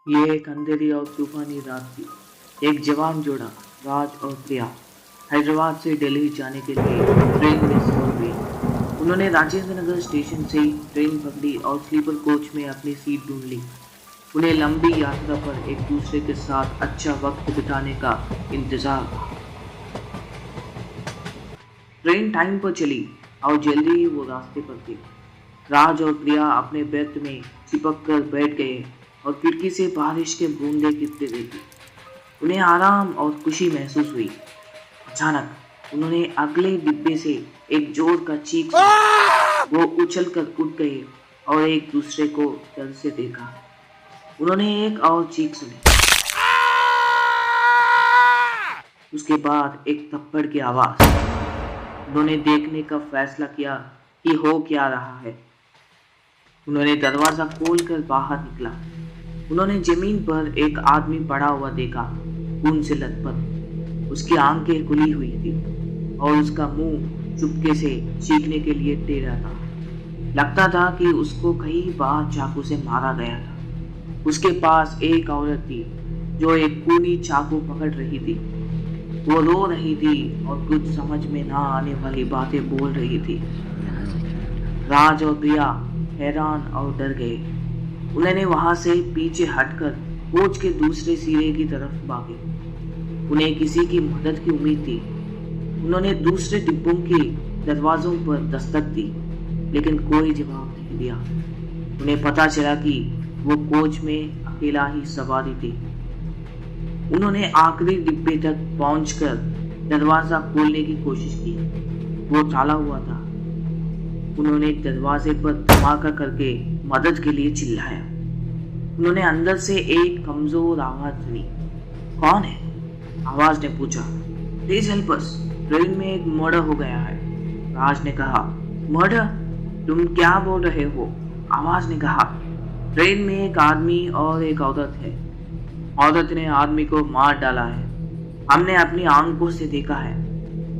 ये एक अंधेरी और तूफानी रात थी। एक जवान जोड़ा, राज और प्रिया, हैदराबाद से दिल्ली जाने के लिए ट्रेन में सफर हुए। उन्होंने राजेंद्र नगर स्टेशन से ट्रेन पकड़ी और स्लीपर कोच में अपनी सीट ढूंढ ली। उन्हें लंबी यात्रा पर एक दूसरे के साथ अच्छा वक्त बिताने का इंतजार था। ट्रेन टाइम पर चली और जल्दी ही वो रास्ते पर थी। राज और प्रिया अपने बेड में चिपक कर बैठ गए और खिड़की से बारिश के बूंदे गिरते देखी। उन्हें आराम और खुशी महसूस हुई। अचानक उन्होंने अगले डिब्बे से एक जोर का चीख सुना। वो उछल कर उठ गए और एक दूसरे को डर से देखा। उन्होंने एक और चीख सुनी। उसके बाद एक थप्पड़ की आवाज। उन्होंने देखने का फैसला किया कि हो क्या रहा है। उन्होंने दरवाजा खोलकर बाहर निकला। उन्होंने जमीन पर एक आदमी पड़ा हुआ देखा, खून से लथपथ। उसकी आंखें खुली हुई थी और उसका मुंह चुपके से चीखने के लिए टेढ़ा था। लगता था कि उसको कई बार चाकू से मारा गया था। उसके पास एक औरत थी जो एक खूनी चाकू पकड़ रही थी। वो रो रही थी और कुछ समझ में ना आने वाली बातें बोल रही थी। राज और प्रिया हैरान और डर गए। उन्होंने वहां से पीछे हटकर कोच के दूसरे सिरे की तरफ भागे। उन्हें किसी की मदद की उम्मीद थी। उन्होंने दूसरे डिब्बों के दरवाजों पर दस्तक दी, लेकिन कोई जवाब नहीं दिया। उन्हें पता चला कि वो कोच में अकेला ही सवारी थी। उन्होंने आखिरी डिब्बे तक पहुंचकर दरवाजा खोलने की कोशिश की। वो ताला हुआ था। उन्होंने दरवाजे पर धमाका करके मदद के लिए चिल्लाया। उन्होंने अंदर से एक कमजोर आवाज सुनी। कौन है? आवाज ने पूछा। प्लीज हेल्प अस, ट्रेन में एक मर्डर हो गया है। राज ने कहा। मर्डर? तुम क्या बोल रहे हो? आवाज ने कहा। ट्रेन में एक आदमी और एक औरत है। औरत ने आदमी को मार डाला है। हमने अपनी आंखों से देखा है।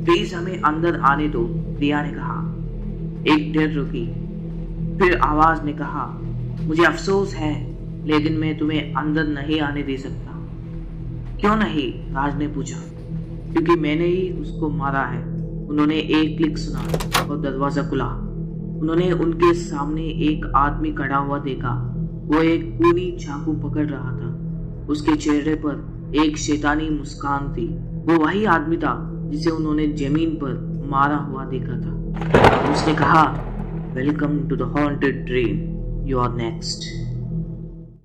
प्लीज हमें अंदर आने दो, प्रिया ने कहा। एक देर रुकी, फिर आवाज ने कहा, मुझे अफसोस है, लेकिन मैं तुम्हें अंदर नहीं आने दे सकता। क्यों नहीं? राज ने पूछा। क्योंकि मैंने ही उसको मारा है। उन्होंने एक क्लिक सुना और दरवाजा खुला। उन्होंने उनके सामने एक आदमी खड़ा हुआ देखा। वो एक खूनी चाकू पकड़ रहा था। उसके चेहरे पर एक शैतानी मुस्कान थी। वो वही आदमी था जिसे उन्होंने जमीन पर मारा हुआ देखा था। उसने कहा, welcome to the haunted dream, you are next.